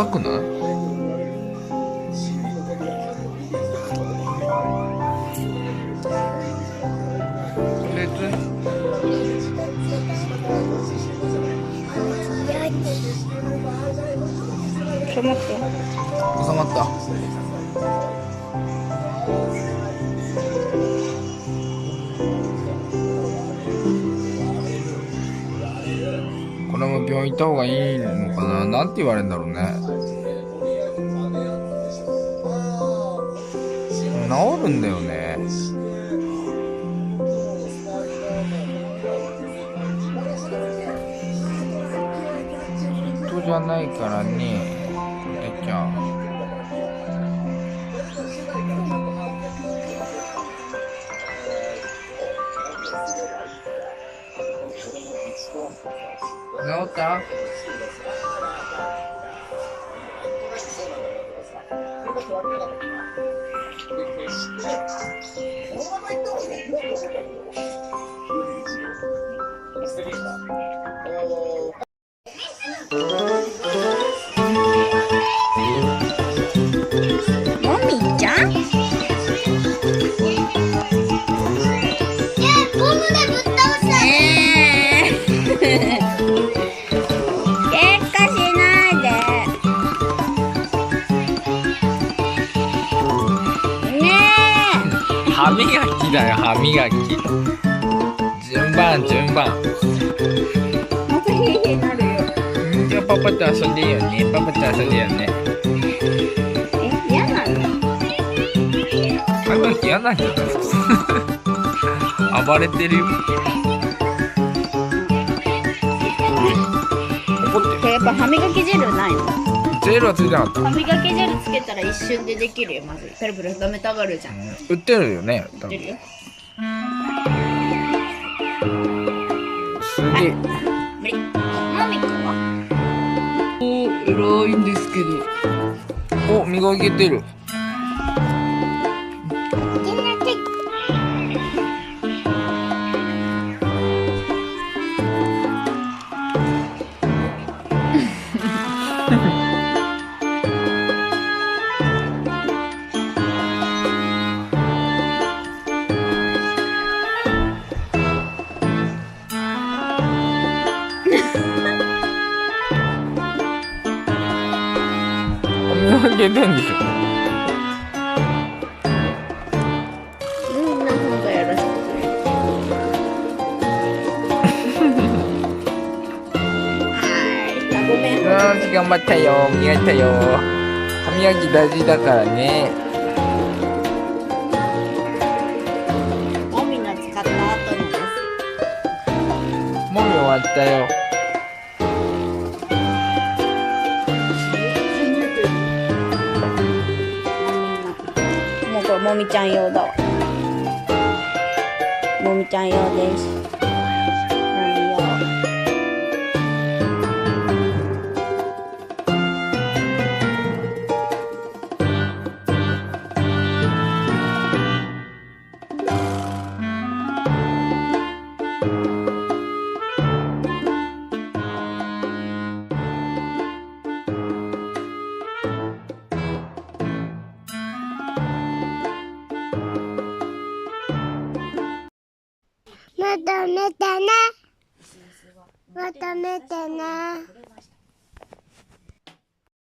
かくない？別にちょっと待って。収まった。これも病院行った方がいいのかな。なんて言われるんだろうね。治るんだよね。人じゃないからね。こてちゃん。治った？もみちゃん？ゴムでぶっ倒した。喧嘩しないで。ね歯磨きだよ、歯磨き。順番。またヒーヒーなるよ。じゃあパパと遊んでいいよね。嫌なの？歯磨き嫌なんじゃない？暴れてるよ。怒ってこれやっぱ歯磨きジェルないの？ジェルはついてなかった。歯磨きジェルつけたら一瞬でできるよ。まずペロペロ舐めたがるじゃん。売ってるよね。多分出るよ。すげえ。無理。マミコは？偉いんですけど。お、磨けてる。磨けてんでしょ。みんなほんとよろしく。ごめん。よーし、頑張ったよ。磨いたよ。歯磨き大事だからね。もみの使った後のです。もみ終わったよ。もうこれもみちゃん用だわ。もみちゃん用です。もみ用。また見てね。また見てね。